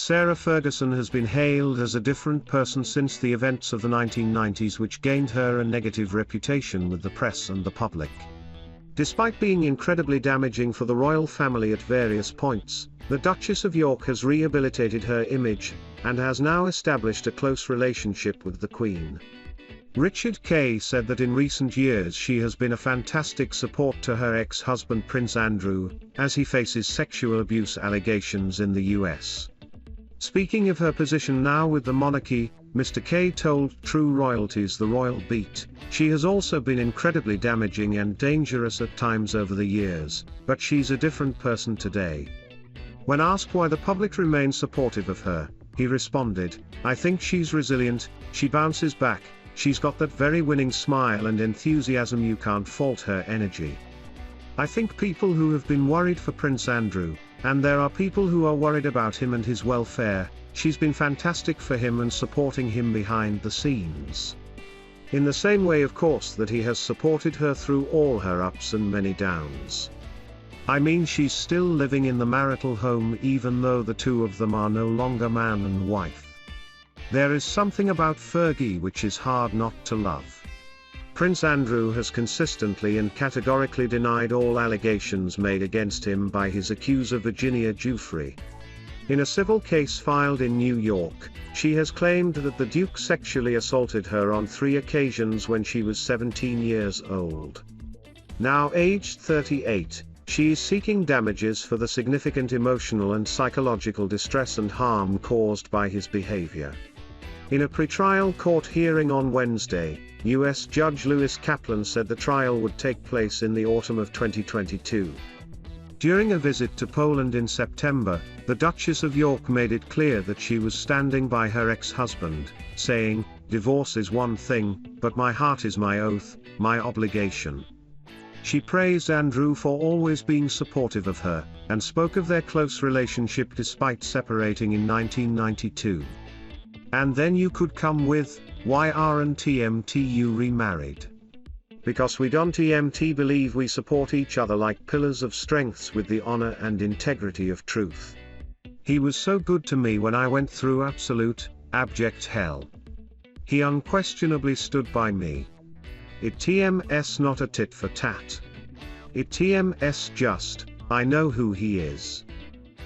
Sarah Ferguson has been hailed as a different person since the events of the 1990s, which gained her a negative reputation with the press and the public. Despite being incredibly damaging for the royal family at various points, the Duchess of York has rehabilitated her image, and has now established a close relationship with the Queen. Richard Kay said that in recent years she has been a fantastic support to her ex-husband Prince Andrew, as he faces sexual abuse allegations in the US. Speaking of her position now with the monarchy, Mr. Kay told True Royalties The Royal Beat, "She has also been incredibly damaging and dangerous at times over the years, but she's a different person today." When asked why the public remains supportive of her, he responded, "I think she's resilient, she bounces back, she's got that very winning smile and enthusiasm, you can't fault her energy. I think people who have been worried for Prince Andrew, and there are people who are worried about him and his welfare, she's been fantastic for him and supporting him behind the scenes. In the same way of course that he has supported her through all her ups and many downs. I mean, she's still living in the marital home even though the two of them are no longer man and wife. There is something about Fergie which is hard not to love." Prince Andrew has consistently and categorically denied all allegations made against him by his accuser Virginia Giuffre. In a civil case filed in New York, she has claimed that the Duke sexually assaulted her on 3 occasions when she was 17 years old. Now aged 38, she is seeking damages for the significant emotional and psychological distress and harm caused by his behavior. In a pretrial court hearing on Wednesday, U.S. Judge Lewis Kaplan said the trial would take place in the autumn of 2022. During a visit to Poland in September, the Duchess of York made it clear that she was standing by her ex-husband, saying, "Divorce is one thing, but my heart is my oath, my obligation." She praised Andrew for always being supportive of her, and spoke of their close relationship despite separating in 1992. "And then you could come with, why aren't TMT you remarried? Because we don't TMT believe we support each other like pillars of strengths with the honor and integrity of truth. He was so good to me when I went through absolute, abject hell. He unquestionably stood by me. It TMS not a tit for tat. It TMS just, I know who he is."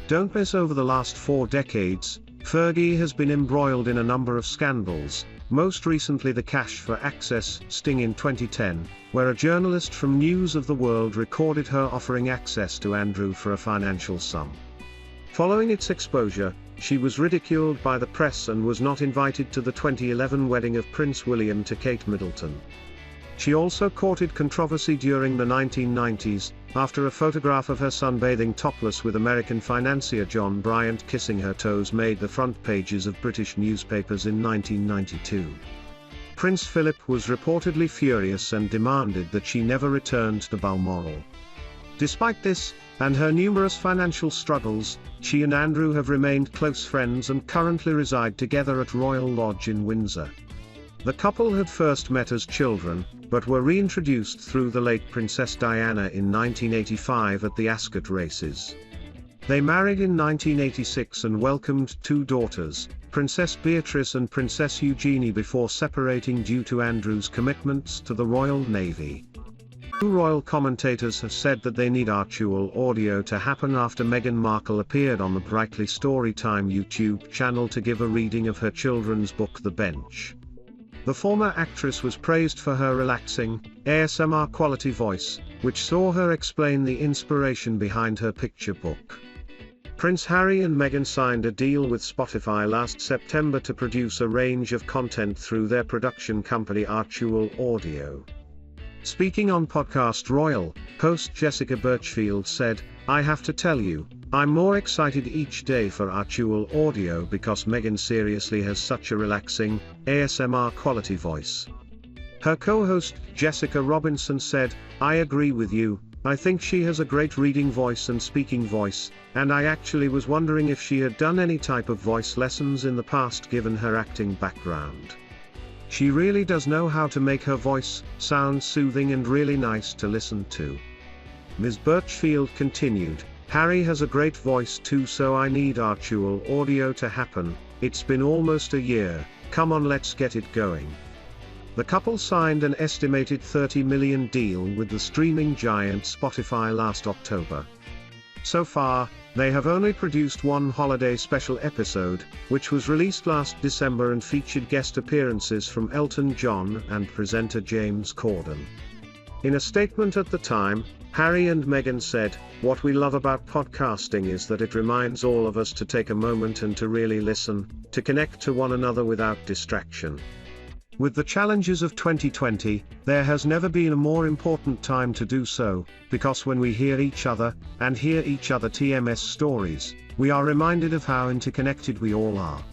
Don't miss over the last 4 decades, Fergie has been embroiled in a number of scandals, most recently the Cash for Access sting in 2010, where a journalist from News of the World recorded her offering access to Andrew for a financial sum. Following its exposure, she was ridiculed by the press and was not invited to the 2011 wedding of Prince William to Kate Middleton. She also courted controversy during the 1990s, after a photograph of her sunbathing topless with American financier John Bryant kissing her toes made the front pages of British newspapers in 1992. Prince Philip was reportedly furious and demanded that she never returned to Balmoral. Despite this, and her numerous financial struggles, she and Andrew have remained close friends and currently reside together at Royal Lodge in Windsor. The couple had first met as children, but were reintroduced through the late Princess Diana in 1985 at the Ascot races. They married in 1986 and welcomed 2 daughters, Princess Beatrice and Princess Eugenie, before separating due to Andrew's commitments to the Royal Navy. 2 royal commentators have said that they need actual audio to happen after Meghan Markle appeared on the Brightly Storytime YouTube channel to give a reading of her children's book The Bench. The former actress was praised for her relaxing, ASMR quality voice, which saw her explain the inspiration behind her picture book. Prince Harry and Meghan signed a deal with Spotify last September to produce a range of content through their production company Actual Audio. Speaking on Podcast Royal, host Jessica Birchfield said, "I have to tell you, I'm more excited each day for Actual Audio because Meghan seriously has such a relaxing, ASMR quality voice." Her co-host Jessica Robinson said, "I agree with you, I think she has a great reading voice and speaking voice, and I actually was wondering if she had done any type of voice lessons in the past given her acting background. She really does know how to make her voice sound soothing and really nice to listen to." Ms. Birchfield continued, Harry has a great voice too, so I need actual audio to happen. It's been almost a year, come on, let's get it going. The couple signed an estimated $30 million deal with the streaming giant Spotify last October. So far, they have only produced one holiday special episode, which was released last December and featured guest appearances from Elton John and presenter James Corden. In a statement at the time, Harry and Meghan said, "What we love about podcasting is that it reminds all of us to take a moment and to really listen, to connect to one another without distraction." With the challenges of 2020, there has never been a more important time to do so, because when we hear each other, and hear each other TMS stories, we are reminded of how interconnected we all are.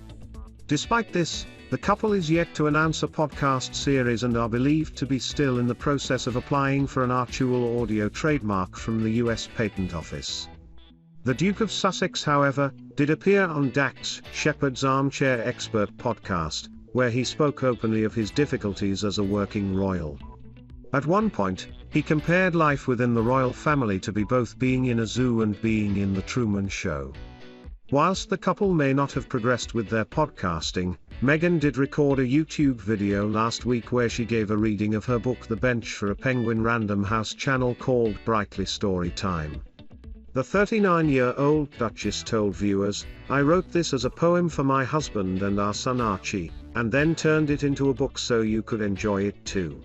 Despite this, the couple is yet to announce a podcast series and are believed to be still in the process of applying for an actual audio trademark from the US Patent Office. The Duke of Sussex, however, did appear on Dax Shepard's Armchair Expert podcast, where he spoke openly of his difficulties as a working royal. At one point, he compared life within the royal family to be both being in a zoo and being in the Truman Show. Whilst the couple may not have progressed with their podcasting, Meghan did record a YouTube video last week where she gave a reading of her book The Bench for a Penguin Random House channel called Brightly Story Time. The 39-year-old Duchess told viewers, "I wrote this as a poem for my husband and our son Archie, and then turned it into a book so you could enjoy it too."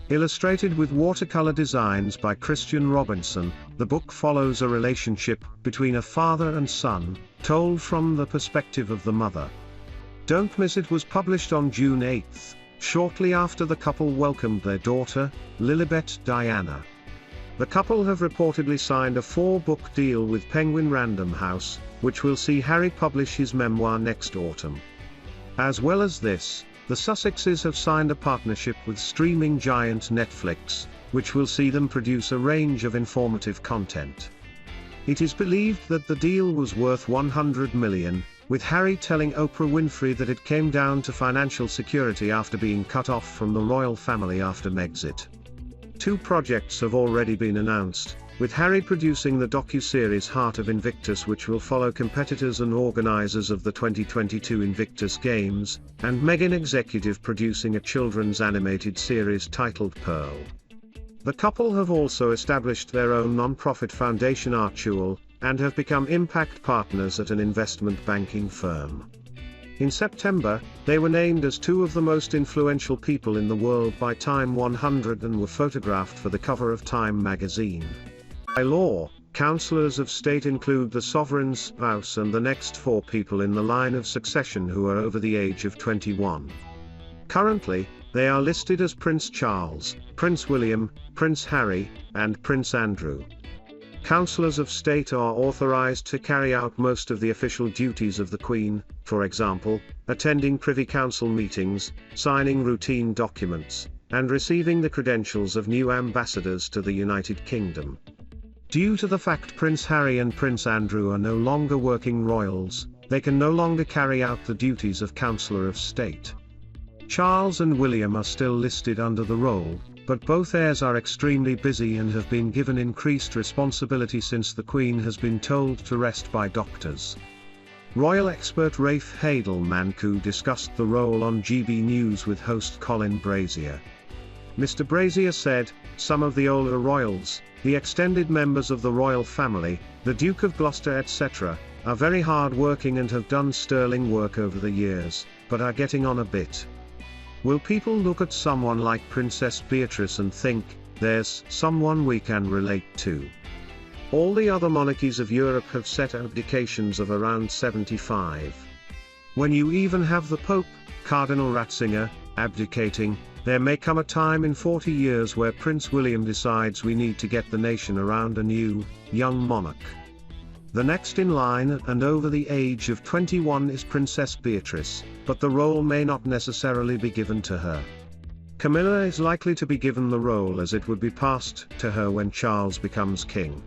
Illustrated with watercolor designs by Christian Robinson, the book follows a relationship between a father and son, told from the perspective of the mother. Don't Miss It was published on June 8, shortly after the couple welcomed their daughter, Lilibet Diana. The couple have reportedly signed a 4-book deal with Penguin Random House, which will see Harry publish his memoir next autumn. As well as this, the Sussexes have signed a partnership with streaming giant Netflix, which will see them produce a range of informative content. It is believed that the deal was worth $100 million, with Harry telling Oprah Winfrey that it came down to financial security after being cut off from the royal family after Megxit. 2 projects have already been announced, with Harry producing the docu-series Heart of Invictus, which will follow competitors and organizers of the 2022 Invictus Games, and Meghan executive producing a children's animated series titled Pearl. The couple have also established their own non-profit foundation Archual, and have become impact partners at an investment banking firm. In September, they were named as 2 of the most influential people in the world by Time 100 and were photographed for the cover of Time magazine. By law, councillors of state include the sovereign's spouse and the next 4 people in the line of succession who are over the age of 21. Currently, they are listed as Prince Charles, Prince William, Prince Harry, and Prince Andrew. Councillors of state are authorised to carry out most of the official duties of the Queen, for example, attending Privy Council meetings, signing routine documents, and receiving the credentials of new ambassadors to the United Kingdom. Due to the fact Prince Harry and Prince Andrew are no longer working royals, they can no longer carry out the duties of Councilor of State. Charles and William are still listed under the role, but both heirs are extremely busy and have been given increased responsibility since the Queen has been told to rest by doctors. Royal expert Rafe Hadel-Mancu discussed the role on GB News with host Colin Brazier. Mr. Brazier said, "Some of the older royals, the extended members of the royal family, the Duke of Gloucester etc., are very hard-working and have done sterling work over the years, but are getting on a bit. Will people look at someone like Princess Beatrice and think, there's someone we can relate to? All the other monarchies of Europe have set abdications of around 75. When you even have the Pope, Cardinal Ratzinger, abdicating, there may come a time in 40 years where Prince William decides we need to get the nation around a new, young monarch. The next in line and over the age of 21 is Princess Beatrice, but the role may not necessarily be given to her. Camilla is likely to be given the role as it would be passed to her when Charles becomes king.